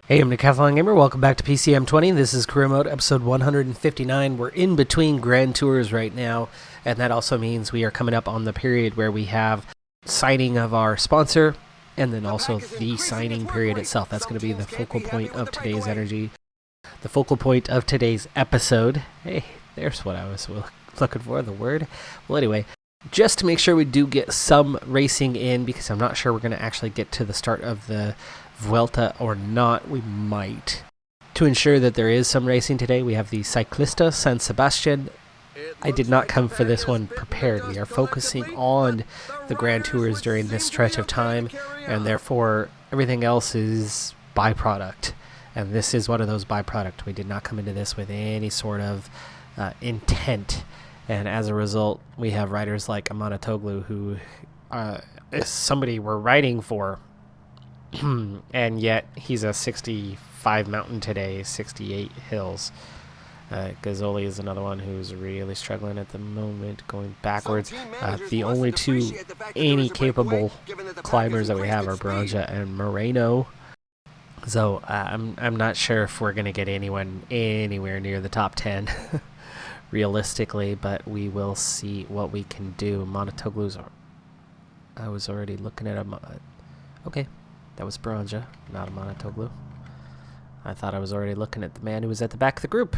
Hey, I'm Decathlon Gamer. Welcome back to PCM20. This is Career Mode, episode 159. We're in between Grand Tours right now, and that also means we are coming up on the period where we have signing of our sponsor, and then also the signing period itself. That's going to be the focal point of today's energy, the focal point of today's episode. Hey, there's what I was looking for, the word. Well, anyway, just to make sure we do get some racing in, because I'm not sure we're going to actually get to the start of the Vuelta or not. We might. To ensure that there is some racing today, we have the Ciclista San Sebastian. I did not come for this one prepared. We are focusing on the Grand Tours during this stretch of time, and therefore everything else is byproduct. And this is one of those byproduct. We did not come into this with any sort of intent. And as a result, we have riders like Amanatoglu, who is somebody we're riding for. And yet he's a 65 mountain today, 68 hills. Gazzoli is another one who's really struggling at the moment, going backwards. The only two any capable climbers that we have are Branja and Moreno. So I'm not sure if we're going to get anyone anywhere near the top 10 realistically, but we will see what we can do. Monotoglu's, I was already looking at him. Okay. That was Branja, not Amanatoglu. I thought I was already looking at the man who was at the back of the group.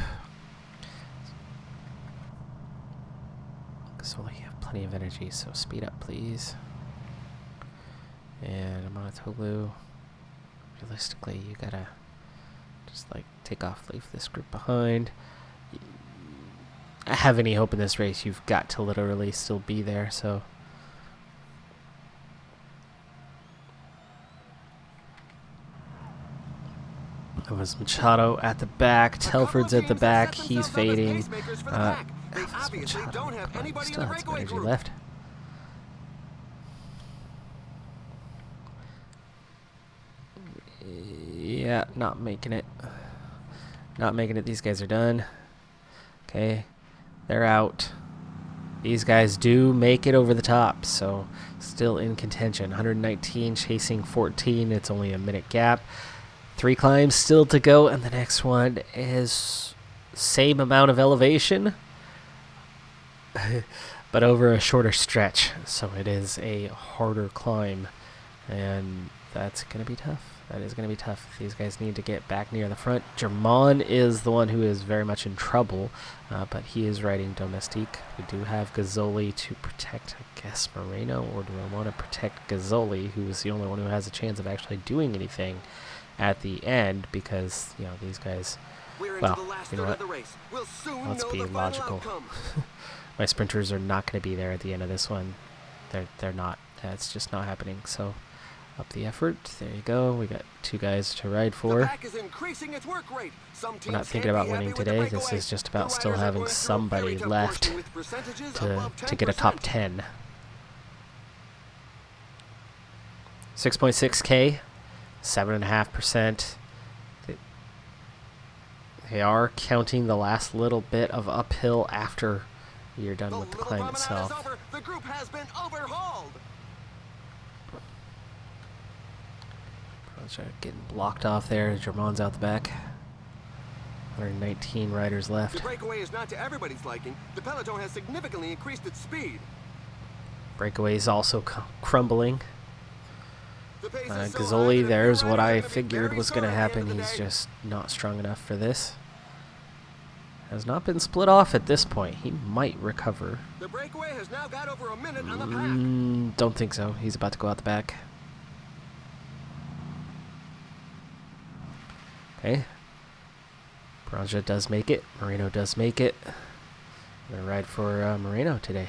So we have plenty of energy, so speed up, please. And Amanatoglu, realistically, you gotta just like take off, leave this group behind. I have any hope in this race, you've got to literally still be there, so. That was Machado at the back. Telford's at the back. He's fading. Machado, still has some energy left. Yeah, not making it. Not making it. These guys are done. Okay, they're out. These guys do make it over the top, so still in contention. 119 chasing 14. It's only a minute gap. 3 climbs still to go, and the next one is same amount of elevation, but over a shorter stretch. So it is a harder climb, and that's going to be tough. That is going to be tough. These guys need to get back near the front. German is the one who is very much in trouble, but he is riding Domestique. We do have Gazzoli to protect, I guess, Moreno, or do I want to protect Gazzoli, who is the only one who has a chance of actually doing anything at the end, because these guys, well, you know what, let's be logical. My sprinters are not going to be there at the end of this one. They're not. That's just not happening. So up the effort. There you go. We got 2 guys to ride for. We're not thinking about winning today. This is just about still having somebody left to get a top 10. 6.6K. 7.5%. They are counting the last little bit of uphill after you're done with the climb itself. The group has been overhauled. Getting blocked off there. German's out the back. 119 riders left. The breakaway is not to everybody's liking. The Peloton has significantly increased its speed. Breakaway is also crumbling. Gazzoli, there's what I figured was going to happen. He's just not strong enough for this. Has not been split off at this point. He might recover. The breakaway has now got over a minute on the pack. Don't think so. He's about to go out the back. Okay. Branja does make it. Moreno does make it. I'm going to ride for Moreno today.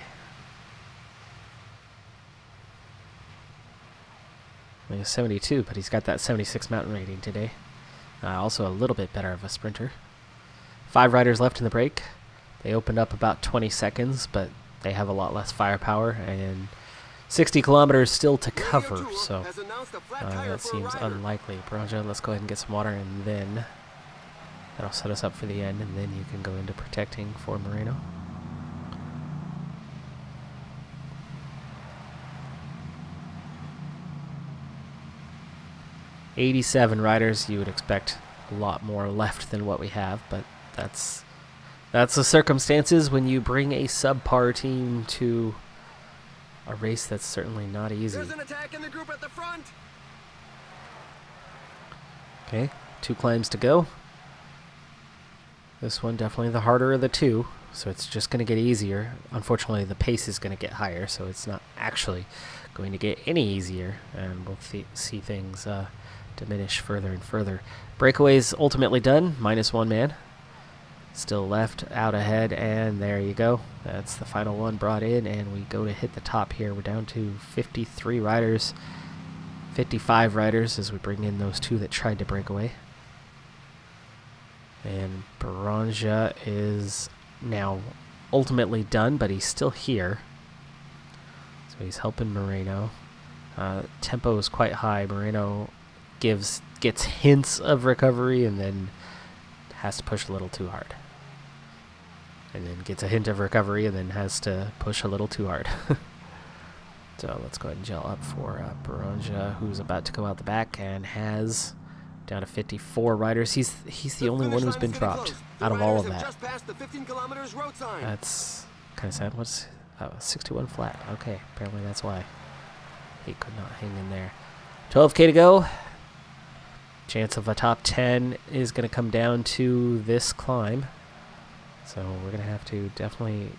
He has 72, but he's got that 76 mountain rating today. Also a little bit better of a sprinter. 5 riders left in the break. They opened up about 20 seconds, but they have a lot less firepower and 60 kilometers still to cover, so that seems unlikely. Branja, let's go ahead and get some water, and then that'll set us up for the end, and then you can go into protecting for Moreno. 87 riders. You would expect a lot more left than what we have, but that's the circumstances when you bring a subpar team to a race that's certainly not easy. There's an attack in the group at the front. Okay, 2 climbs to go. This one definitely the harder of the 2, so it's just going to get easier. Unfortunately, the pace is going to get higher, so it's not actually going to get any easier, and we'll see things diminish further and further. Breakaway's ultimately done, -1 man. Still left out ahead, and there you go. That's the final one brought in, and we go to hit the top here. We're down to 53 riders, 55 riders as we bring in those 2 that tried to break away. And Baranja is now ultimately done, but he's still here. So he's helping Moreno. Tempo is quite high. Moreno gets hints of recovery and then has to push a little too hard. And then gets a hint of recovery and then has to push a little too hard. So let's go ahead and gel up for Baranja, who's about to go out the back and has down to 54 riders. He's the only one who's been dropped out of all of that. That's kind of sad. What's 61 flat? Okay, apparently that's why he could not hang in there. 12K to go. Chance of a top 10 is going to come down to this climb. So we're going to have to definitely...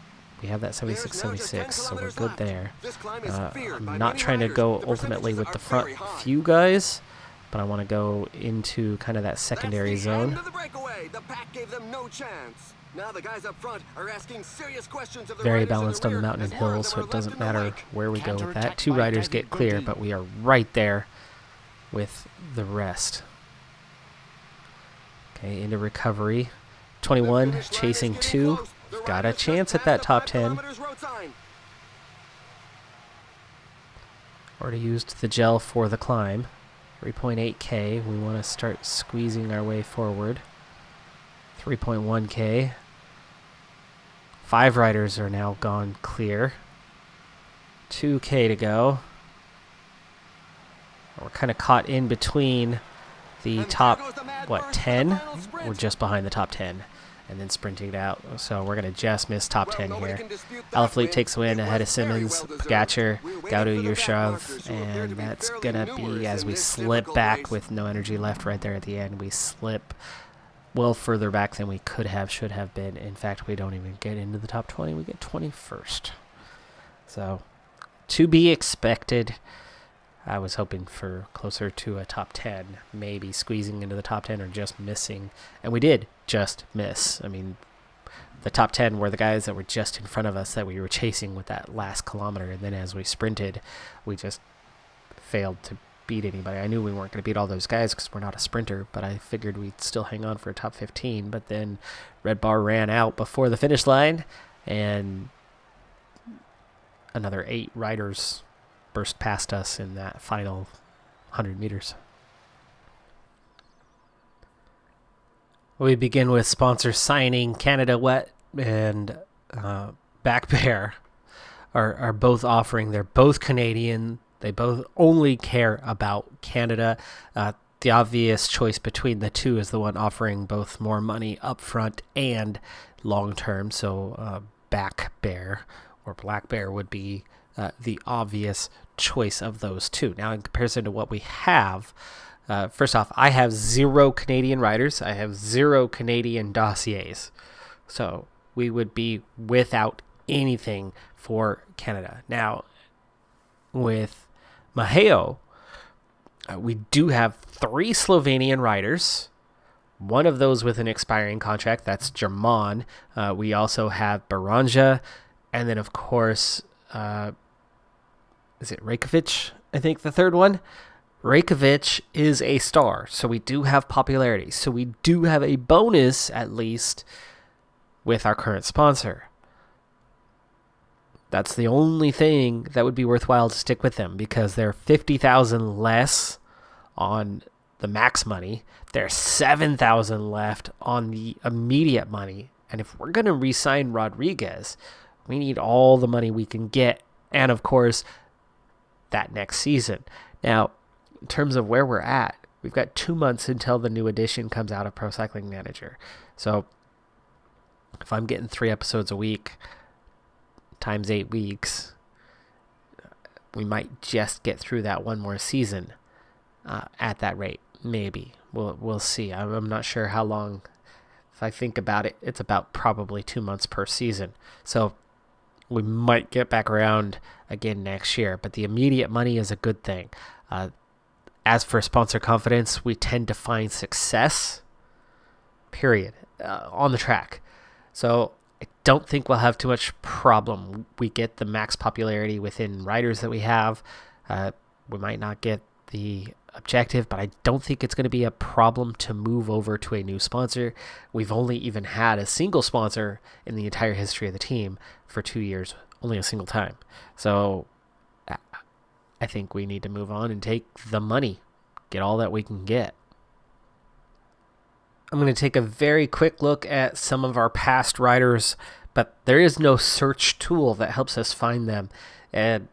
We have that 76-76, so we're good there. I'm not trying to go ultimately with the front few guys, but I want to go into kind of that secondary zone. Very balanced on the mountain and hills, so it doesn't matter where we go with that. 2 riders get clear, but we are right there with the rest. Okay, into recovery. 21 chasing 2. Got a chance at that top 10. Already used the gel for the climb. 3.8K. We want to start squeezing our way forward. 3.1K. 5 riders are now gone clear. 2K to go. We're kind of caught in between the top, 10? We're just behind the top 10. And then sprinting it out. So we're going to just miss top 10 here. Alaphilippe takes the win ahead of Simmons, Pogacar, Gaudu, Yurshov, and that's going to be as we slip back with no energy left right there at the end. We slip well further back than we should have been. In fact, we don't even get into the top 20. We get 21st. So, to be expected. I was hoping for closer to a top 10, maybe squeezing into the top 10 or just missing. And we did just miss. I mean, the top 10 were the guys that were just in front of us that we were chasing with that last kilometer. And then as we sprinted, we just failed to beat anybody. I knew we weren't going to beat all those guys because we're not a sprinter, but I figured we'd still hang on for a top 15. But then Red Bar ran out before the finish line, and another 8 riders burst past us in that final 100 meters. We begin with sponsor signing. Canada Wet and Back Bear are both offering. They're both Canadian. They both only care about Canada. The obvious choice between the two is the one offering both more money up front and long term. So Back Bear or Black Bear would be the obvious choice of those two. Now, in comparison to what we have, first off, I have 0 Canadian riders. I have 0 Canadian dossiers. So we would be without anything for Canada. Now, with Maheo, we do have 3 Slovenian riders. One of those with an expiring contract. That's German. We also have Baranja. And then, of course, is it Reykjavik? I think the third one. Reykjavik is a star, so we do have popularity. So we do have a bonus, at least, with our current sponsor. That's the only thing that would be worthwhile to stick with them, because they're 50,000 less on the max money. There's 7,000 left on the immediate money. And if we're going to re-sign Rodriguez, we need all the money we can get. And, of course, that next season. Now, in terms of where we're at, we've got 2 months until the new edition comes out of Pro Cycling Manager. So if I'm getting 3 episodes a week times 8 weeks, we might just get through that one more season at that rate. Maybe. We'll see. I'm not sure how long. If I think about it, it's about probably 2 months per season. So we might get back around again next year. But the immediate money is a good thing. As for sponsor confidence, we tend to find success, period, on the track. So I don't think we'll have too much problem. We get the max popularity within riders that we have. We might not get the objective, but I don't think it's going to be a problem to move over to a new sponsor. We've only even had a single sponsor in the entire history of the team for 2 years, only a single time. So I think we need to move on and take the money, get all that we can get. I'm going to take a very quick look at some of our past riders, but there is no search tool that helps us find them. And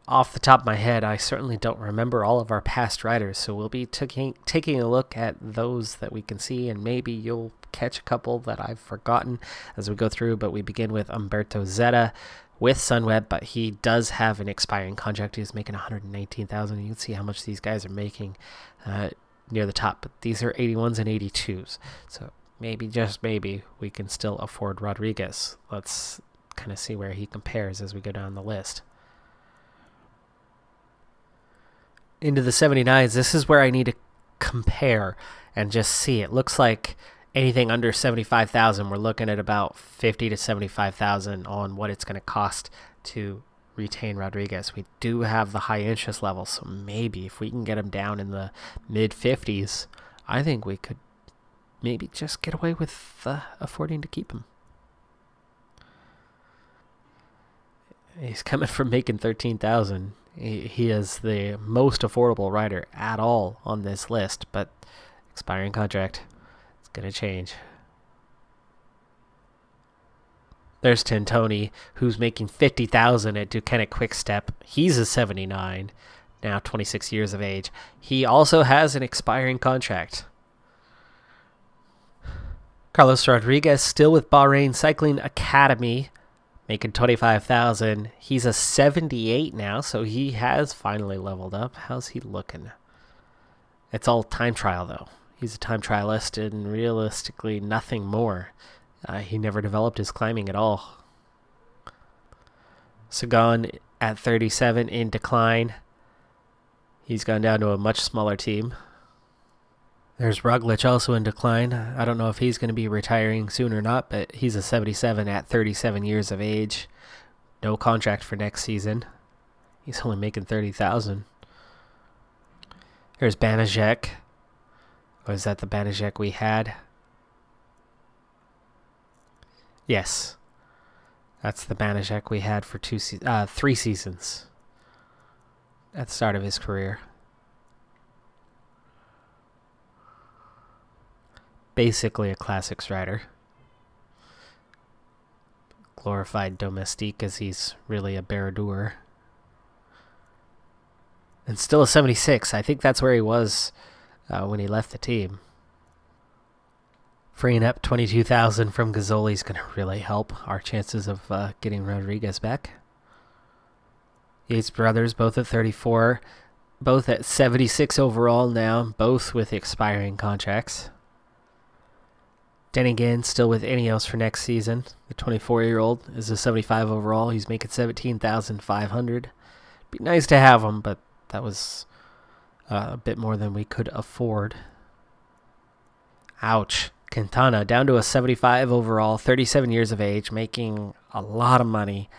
off the top of my head, I certainly don't remember all of our past riders, so we'll be taking a look at those that we can see, and maybe you'll catch a couple that I've forgotten as we go through. But we begin with Umberto Zeta with Sunweb, but he does have an expiring contract. He's making $119,000. You can see how much these guys are making near the top, but these are 81s and 82s, so maybe, just maybe, we can still afford Rodriguez. Let's kind of see where he compares as we go down the list. Into the 79s, this is where I need to compare and just see. It looks like anything under 75,000, we're looking at about 50 to 75,000 on what it's going to cost to retain Rodriguez. We do have the high interest level, so maybe if we can get him down in the mid 50s, I think we could maybe just get away with affording to keep him. He's coming from making 13,000. He is the most affordable rider at all on this list, but expiring contract, it's going to change. There's Tintoni, who's making 50,000 at Ducati Quick-Step. He's a 79, now 26 years of age. He also has an expiring contract. Carlos Rodriguez, still with Bahrain Cycling Academy, making 25,000. He's a 78 now, so he has finally leveled up. How's he looking? It's all time trial, though. He's a time trialist and realistically nothing more. He never developed his climbing at all. Sagan at 37 in decline. He's gone down to a much smaller team. There's Roglic also in decline. I don't know if he's going to be retiring soon or not, but he's a 77 at 37 years of age. No contract for next season. He's only making 30,000. Here's Banijek. Was that the Banijek we had? Yes. That's the Banijek we had for 3 seasons at the start of his career. Basically a classics rider. Glorified domestique, as he's really a Baradur. And still a 76. I think that's where he was when he left the team. Freeing up 22,000 from Gazzoli is going to really help our chances of getting Rodriguez back. Yates brothers, both at 34, both at 76 overall now, both with expiring contracts. Denigan still with Ineos for next season. The 24-year-old is a 75 overall. He's making 17,500. Be nice to have him, but that was a bit more than we could afford. Ouch. Quintana down to a 75 overall, 37 years of age, making a lot of money,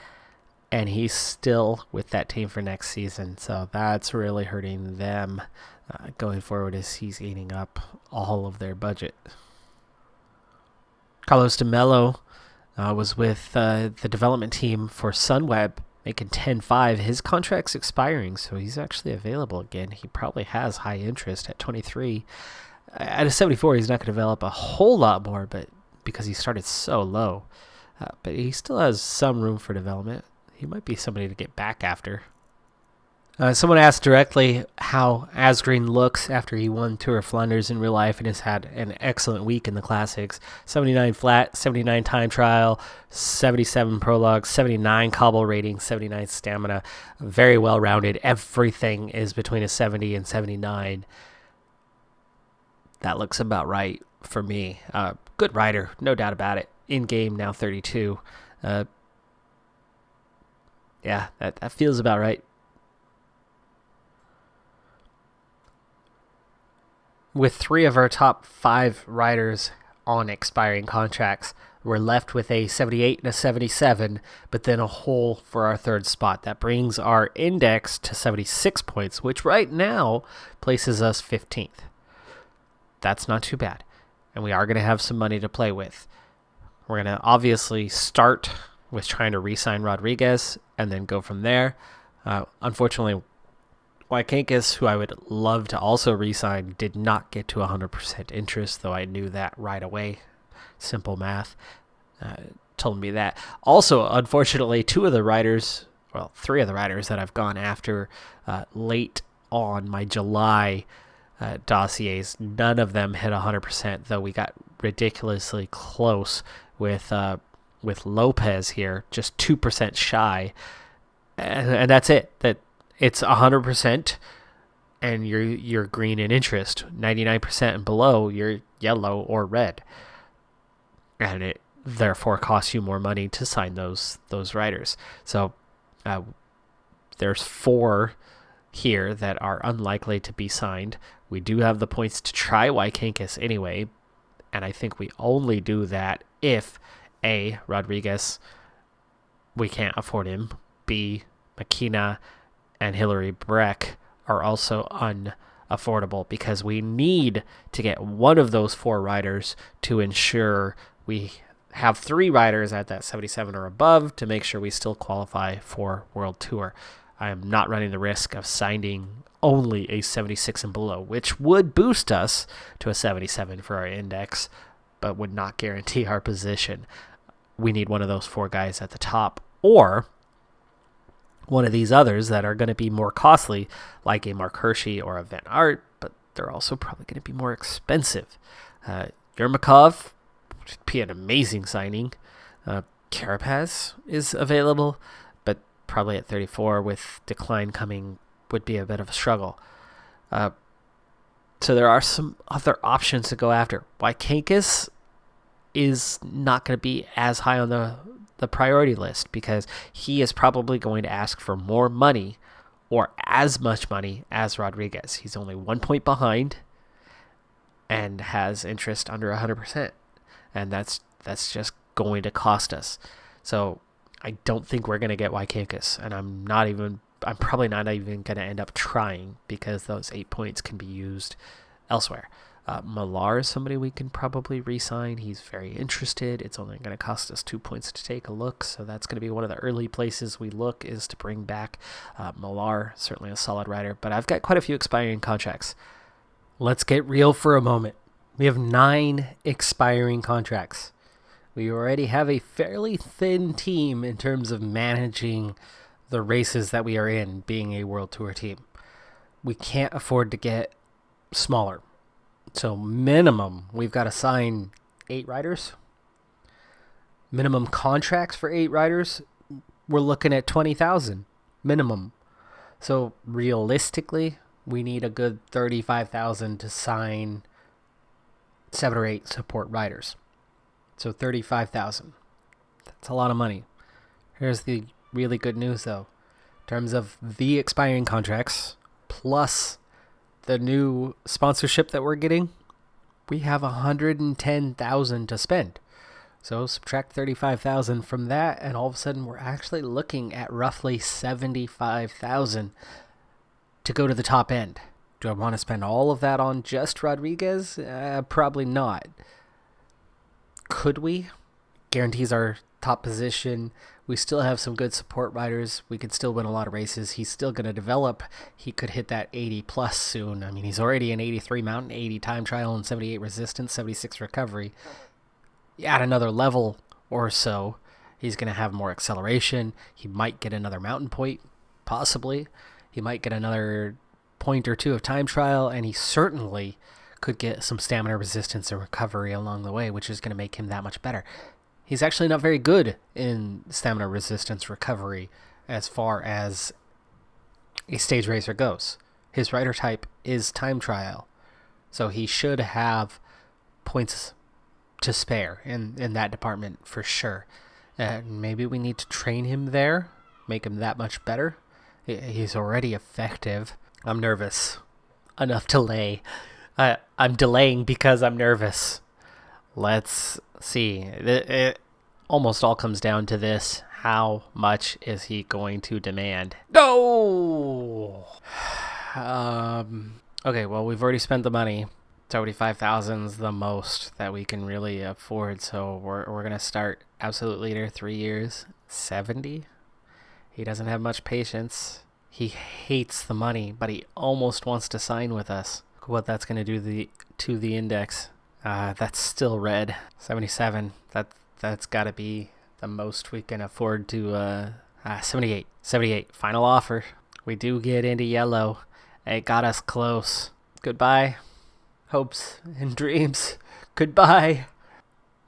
and he's still with that team for next season. So that's really hurting them going forward as he's eating up all of their budget. Carlos de Melo was with the development team for Sunweb, making 10.5. His contract's expiring, so he's actually available again. He probably has high interest at 23. At a 74, he's not going to develop a whole lot more, but because he started so low. But he still has some room for development. He might be somebody to get back after. Someone asked directly how Asgreen looks after he won Tour of Flanders in real life and has had an excellent week in the classics. 79 flat, 79 time trial, 77 prologue, 79 cobble rating, 79 stamina. Very well rounded. Everything is between a 70 and 79. That looks about right for me. Good rider, no doubt about it. In game now 32. Yeah, that feels about right. With 3 of our top 5 riders on expiring contracts, we're left with a 78 and a 77, but then a hole for our 3rd spot. That brings our index to 76 points, which right now places us 15th. That's not too bad. And we are going to have some money to play with. We're going to obviously start with trying to re-sign Rodriguez and then go from there. Unfortunately, Wykankis, who I would love to also re-sign, did not get to 100% interest, though I knew that right away. Simple math told me that. Also, unfortunately, 3 of the riders that I've gone after late on my July dossiers, none of them hit 100%, though we got ridiculously close with Lopez here, just 2% shy. And that's it. It's 100%, and you're green in interest. 99% and below, you're yellow or red, and it therefore costs you more money to sign those riders. So there's 4 here that are unlikely to be signed. We do have the points to try Wykankis anyway, and I think we only do that if A, Rodriguez, we can't afford him. B, Makina and Hillary Breck are also unaffordable, because we need to get one of those 4 riders to ensure we have 3 riders at that 77 or above to make sure we still qualify for World Tour. I am not running the risk of signing only a 76 and below, which would boost us to a 77 for our index, but would not guarantee our position. We need one of those 4 guys at the top, or one of these others that are going to be more costly, like a Mark Hershey or a Van Aert, but they're also probably going to be more expensive. Yermakov would be an amazing signing. Carapaz is available, but probably at 34 with decline coming would be a bit of a struggle. So there are some other options to go after. Wykankis is not going to be as high on the priority list, because he is probably going to ask for more money, or as much money as Rodriguez. He's only 1 point behind and has interest under 100%, and that's just going to cost us. So I don't think we're going to get Wykankis, and I'm probably not even going to end up trying, because those 8 points can be used elsewhere. Millar is somebody we can probably re-sign. He's very interested. It's only going to cost us 2 points to take a look, so that's going to be one of the early places we look, is to bring back Millar. Certainly a solid rider, but I've got quite a few expiring contracts. Let's get real for a moment. We have 9 expiring contracts. We already have a fairly thin team in terms of managing the races that we are in, being a World Tour team. We can't afford to get smaller. So minimum, we've got to sign 8 riders. Minimum contracts for 8 riders, we're looking at 20,000 minimum. So realistically, we need a good 35,000 to sign 7 or 8 support riders. So 35,000. That's a lot of money. Here's the really good news, though. In terms of the expiring contracts, plus the new sponsorship that we're getting, we have 110,000 to spend. So subtract 35,000 from that, and all of a sudden we're actually looking at roughly 75,000 to go to the top end. Do I want to spend all of that on just Rodriguez? Probably not. Could we? Guarantees our top position. We still have some good support riders. We could still win a lot of races. He's still going to develop. He could hit that 80 plus soon. I mean, he's already an 83 mountain, 80 time trial, and 78 resistance, 76 recovery. Add another level or so, he's going to have more acceleration. He might get another mountain point, possibly. He might get another point or two of time trial, and he certainly could get some stamina resistance and recovery along the way, which is going to make him that much better. He's actually not very good in stamina resistance recovery as far as a stage racer goes. His rider type is time trial, so he should have points to spare in that department for sure. Maybe we need to train him there, make him that much better. He's already effective. I'm nervous. Enough delay. I'm delaying because I'm nervous. Let's see. It almost all comes down to this. How much is he going to demand? No! Okay, well, we've already spent the money. 75,000 is the most that we can really afford, so we're going to start absolute leader, 3 years, 70. He doesn't have much patience. He hates the money, but he almost wants to sign with us. Look what that's going to do to the index. That's still red. 77. That's got to be the most we can afford to. 78. 78. Final offer. We do get into yellow. It got us close. Goodbye. Hopes and dreams. Goodbye.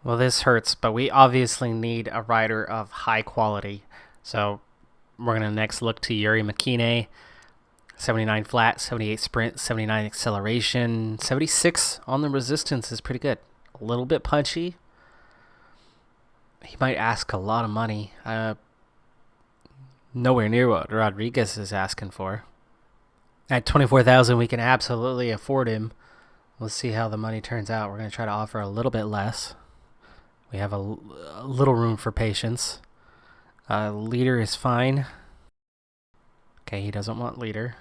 Well, this hurts, but we obviously need a rider of high quality. So we're going to next look to Yuri Makine. 79 flat, 78 sprint, 79 acceleration, 76 on the resistance is pretty good. A little bit punchy. He might ask a lot of money. Nowhere near what Rodriguez is asking for. At 24,000, we can absolutely afford him. Let's see how the money turns out. We're going to try to offer a little bit less. We have a little room for patience. Leader is fine. Okay, he doesn't want leader.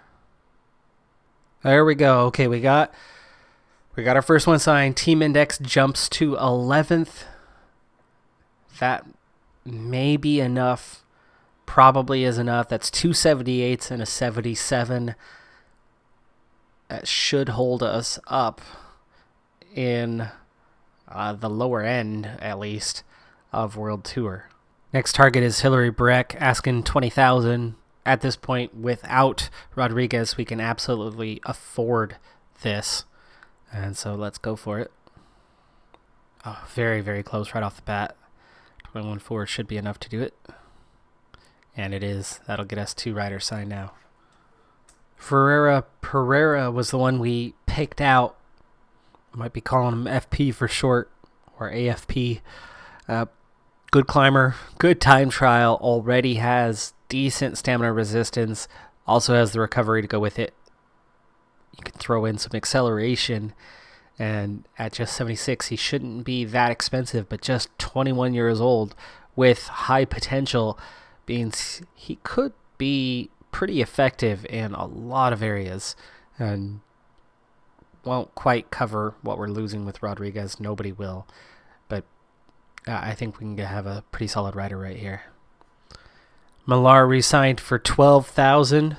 There we go. Okay, we got our first one signed. Team index jumps to 11th. That may be enough. Probably is enough. That's 2 78s and a 77. That should hold us up in the lower end, at least, of World Tour. Next target is Hillary Breck, asking 20,000. At this point, without Rodriguez, we can absolutely afford this. And so let's go for it. Oh, very, very close right off the bat. 21.4 should be enough to do it. And it is. That'll get us 2 riders signed now. Ferreira Pereira was the one we picked out. Might be calling him FP for short, or AFP. Good climber, good time trial, already has decent stamina resistance, also has the recovery to go with it. You can throw in some acceleration, and at just 76, he shouldn't be that expensive, but just 21 years old with high potential means he could be pretty effective in a lot of areas and won't quite cover what we're losing with Rodriguez. Nobody will, but I think we can have a pretty solid rider right here. Millar re-signed for 12,000.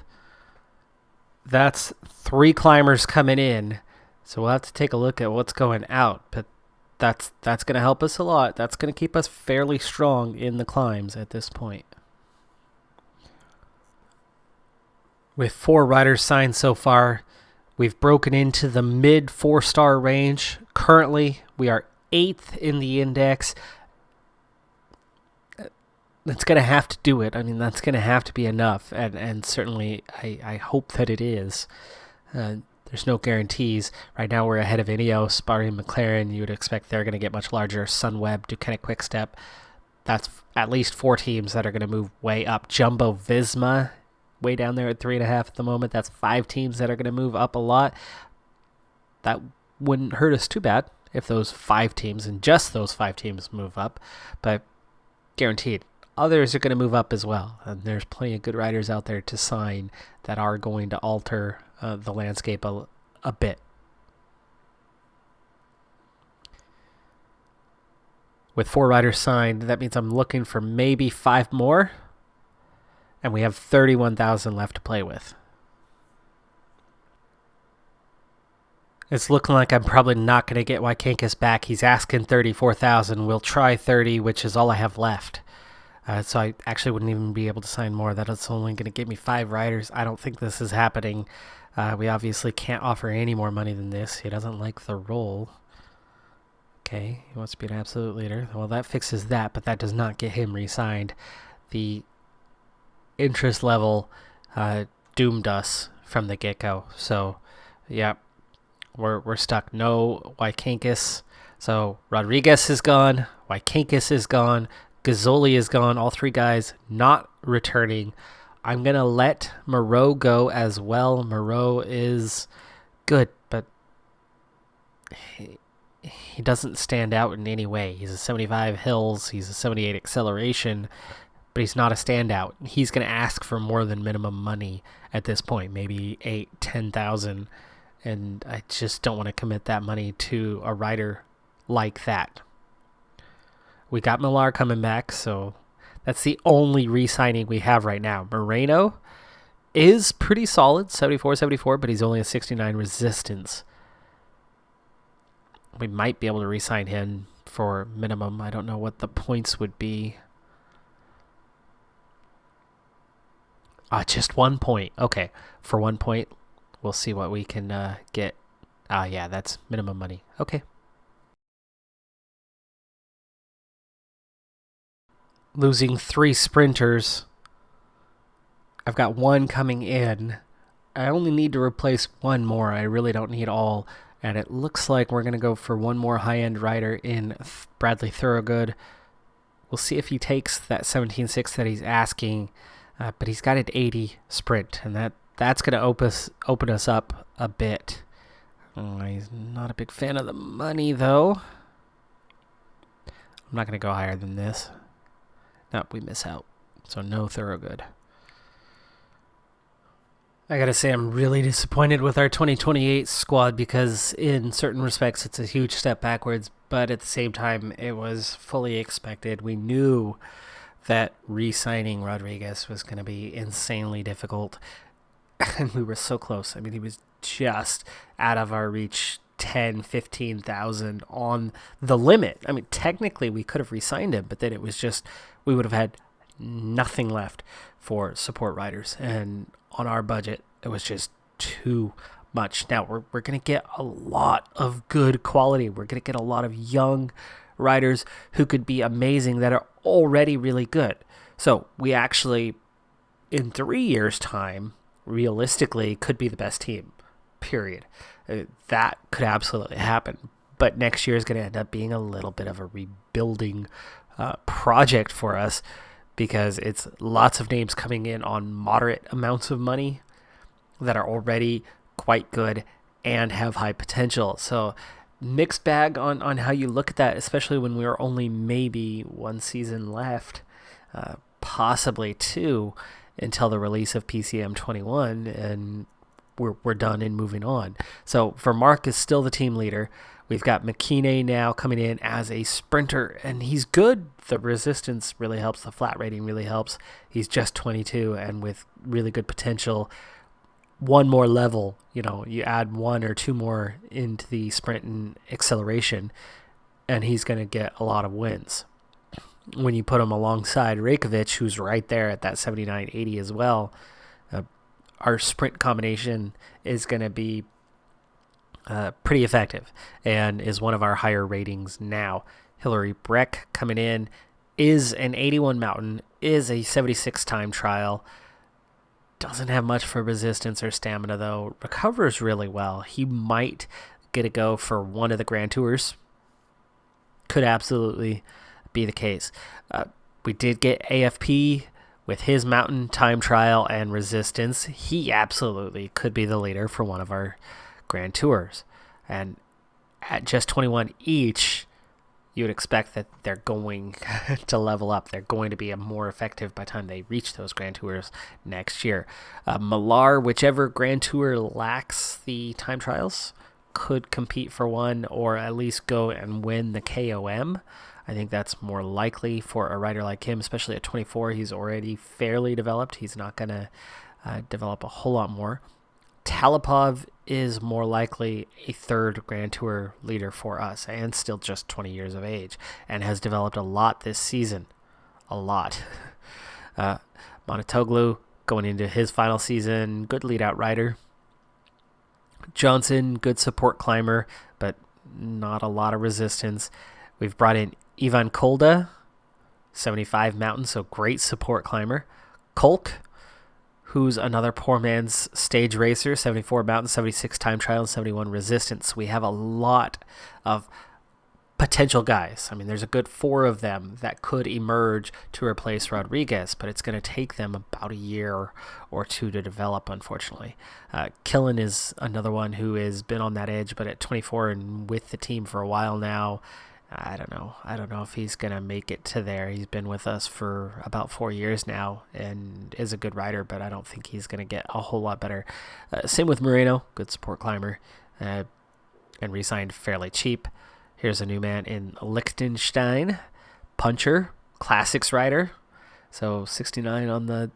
That's 3 climbers coming in, so we'll have to take a look at what's going out. But that's going to help us a lot. That's going to keep us fairly strong in the climbs at this point. With 4 riders signed so far, we've broken into the mid 4-star range. Currently, we are 8th in the index. That's going to have to do it. I mean, that's going to have to be enough, and certainly I hope that it is. There's no guarantees. Right now we're ahead of Ineos, Bahrain, McLaren. You would expect they're going to get much larger. Sunweb, Ducati Quick-Step. That's at least 4 teams that are going to move way up. Jumbo Visma, way down there at 3.5 at the moment. That's 5 teams that are going to move up a lot. That wouldn't hurt us too bad if those 5 teams, and just those 5 teams, move up. But guaranteed, others are going to move up as well. And there's plenty of good riders out there to sign that are going to alter the landscape a bit. With 4 riders signed, that means I'm looking for maybe 5 more. And we have 31,000 left to play with. It's looking like I'm probably not going to get Wykankis back. He's asking 34,000. We'll try 30, which is all I have left. So I actually wouldn't even be able to sign more. That's only going to give me 5 riders. I don't think this is happening. We obviously can't offer any more money than this. He doesn't like the role. Okay, he wants to be an absolute leader. Well, that fixes that, but that does not get him re-signed. The interest level doomed us from the get-go. So, yeah, we're stuck. No Wykankis. So Rodriguez is gone. Wykankis is gone. Gazzoli is gone. All 3 guys not returning. I'm going to let Moreau go as well. Moreau is good, but he doesn't stand out in any way. He's a 75 hills. He's a 78 acceleration, but he's not a standout. He's going to ask for more than minimum money at this point, maybe 8,000-10,000, and I just don't want to commit that money to a rider like that. We got Millar coming back, so that's the only re-signing we have right now. Moreno is pretty solid, 74, but he's only a 69 resistance. We might be able to re-sign him for minimum. I don't know what the points would be. Just 1 point. Okay, for 1 point, we'll see what we can get. Yeah, that's minimum money. Okay. Losing 3 sprinters. I've got 1 coming in. I only need to replace 1 more. I really don't need all. And it looks like we're going to go for 1 more high-end rider in Bradley Thorogood. We'll see if he takes that 17.6 that he's asking. But he's got an 80 sprint, and that's going to open us up a bit. He's not a big fan of the money, though. I'm not going to go higher than this. No, we miss out. So no Thorogood. I gotta say, I'm really disappointed with our 2028 squad because in certain respects it's a huge step backwards, but at the same time it was fully expected. We knew that re-signing Rodriguez was going to be insanely difficult, and we were so close. I mean, he was just out of our reach, 10, 15,000 on the limit. I mean, technically we could have re-signed him, but then it was just, we would have had nothing left for support riders, and on our budget it was just too much. Now we're going to get a lot of good quality. We're going to get a lot of young riders who could be amazing that are already really good. So we actually, in 3 years' time, realistically could be the best team, period. That could absolutely happen. But next year is going to end up being a little bit of a rebuilding project for us, because it's lots of names coming in on moderate amounts of money that are already quite good and have high potential. So mixed bag on how you look at that, especially when we are only maybe 1 season left, possibly 2, until the release of PCM21, and we're done and moving on. So for Mark is still the team leader. We've got McKinney now coming in as a sprinter, and he's good. The resistance really helps. The flat rating really helps. He's just 22 and with really good potential. 1 more level, you add 1 or 2 more into the sprint and acceleration, and he's going to get a lot of wins. When you put him alongside Rajkovic, who's right there at that 79-80 as well, our sprint combination is going to be pretty effective and is one of our higher ratings now. Hillary Breck coming in is an 81 mountain, is a 76 time trial. Doesn't have much for resistance or stamina, though. Recovers really well. He might get a go for one of the Grand Tours. Could absolutely be the case. We did get AFP with his mountain time trial and resistance. He absolutely could be the leader for one of our Grand Tours. And at just 21 each, you would expect that they're going to level up. They're going to be more effective by the time they reach those Grand Tours next year. Millar, whichever Grand Tour lacks the time trials, could compete for one or at least go and win the KOM. I think that's more likely for a rider like him, especially at 24. He's already fairly developed. He's not going to develop a whole lot more. Talipov is more likely a 3rd Grand Tour leader for us and still just 20 years of age and has developed a lot this season. a lot. Monotoglu going into his final season, good lead-out rider. Johnson, good support climber, but not a lot of resistance. We've brought in Ivan Kolda, 75 mountain, so great support climber. Kolk, who's another poor man's stage racer, 74 mountain, 76 time trial, and 71 resistance. We have a lot of potential guys. I mean, there's a good 4 of them that could emerge to replace Rodriguez, but it's going to take them about a year or 2 to develop, unfortunately. Killen is another one who has been on that edge, but at 24 and with the team for a while now, I don't know if he's going to make it to there. He's been with us for about 4 years now and is a good rider, but I don't think he's going to get a whole lot better. Same with Moreno, good support climber, and re-signed fairly cheap. Here's a new man in Liechtenstein, puncher, classics rider. So 69 on the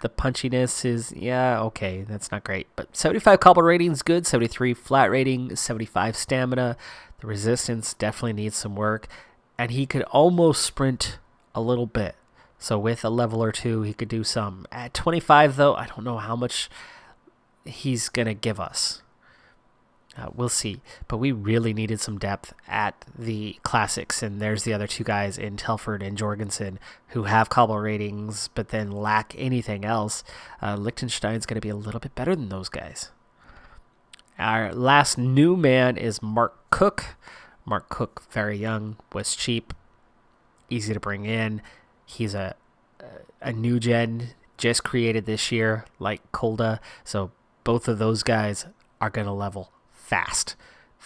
punchiness is, yeah, okay, that's not great. But 75 cobble rating is good, 73 flat rating, 75 stamina. The resistance definitely needs some work. And he could almost sprint a little bit. So with a level or 2, he could do some. At 25, though, I don't know how much he's going to give us. We'll see. But we really needed some depth at the classics. And there's the other 2 guys in Telford and Jorgensen who have cobble ratings but then lack anything else. Liechtenstein's going to be a little bit better than those guys. Our last new man is Mark Cook. Mark Cook, very young, was cheap, easy to bring in. He's a new gen, just created this year, like Kolda. So both of those guys are going to level fast.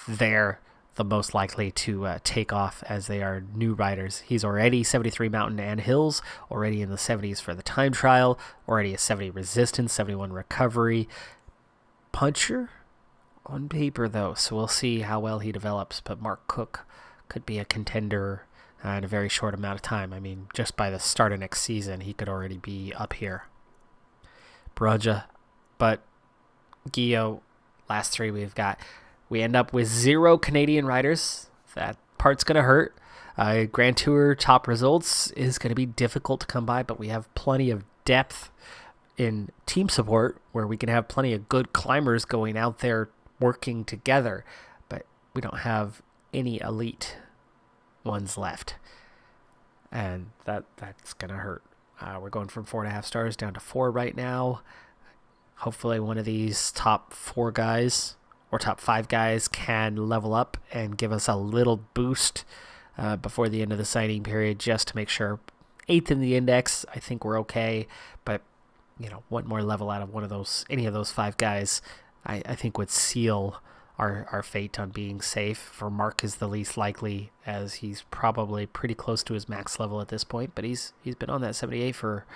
They're the most likely to take off as they are new riders. He's already 73 mountain and hills, already in the 70s for the time trial, already a 70 resistance, 71 recovery. Puncher on paper, though, so we'll see how well he develops. But Mark Cook could be a contender in a very short amount of time. I mean, just by the start of next season, he could already be up here. Broja, but Gio, last 3 we end up with 0 Canadian riders. That part's going to hurt. Grand Tour top results is going to be difficult to come by, but we have plenty of depth in team support where we can have plenty of good climbers going out there working together, but we don't have any elite ones left, and that's going to hurt. We're going from 4.5 stars down to 4 right now. Hopefully one of these top 4 guys or top 5 guys can level up and give us a little boost before the end of the signing period, just to make sure. 8th in the index, I think we're okay, but one more level out of any of those 5 guys, I think would seal our fate on being safe. For Mark is the least likely, as he's probably pretty close to his max level at this point, but he's been on that 78 for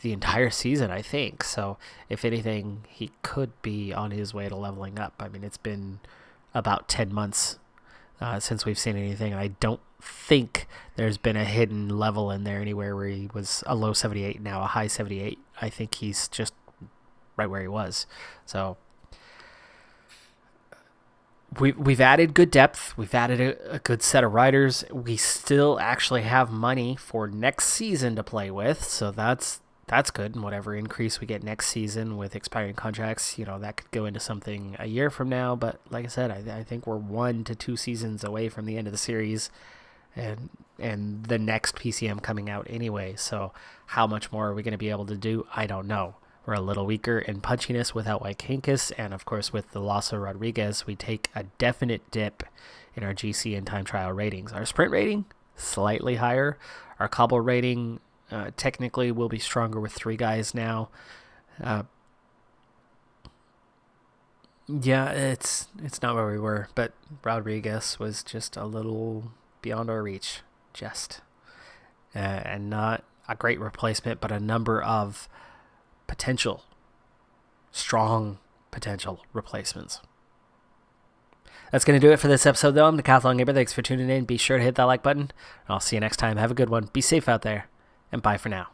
the entire season, I think. So if anything, he could be on his way to leveling up. I mean, it's been about 10 months since we've seen anything. I don't think there's been a hidden level in there anywhere where he was a low 78, now a high 78. I think he's just right where he was. So we've added good depth. We've added a good set of riders. We still actually have money for next season to play with, so that's good. And whatever increase we get next season with expiring contracts, that could go into something a year from now. But like I said, I think we're 1 to 2 seasons away from the end of the series, and the next PCM coming out anyway. So how much more are we going to be able to do? I don't know. We're a little weaker in punchiness without Wykankis, and of course with the loss of Rodriguez, we take a definite dip in our GC and time trial ratings. Our sprint rating, slightly higher. Our cobble rating, technically will be stronger with 3 guys now. Yeah, it's not where we were, but Rodriguez was just a little beyond our reach, and not a great replacement, but a number of strong potential replacements. That's going to do it for this episode, though. I'm Decathlon Gamer. Thanks for tuning in. Be sure to hit that like button, and I'll see you next time. Have a good one. Be safe out there, and bye for now.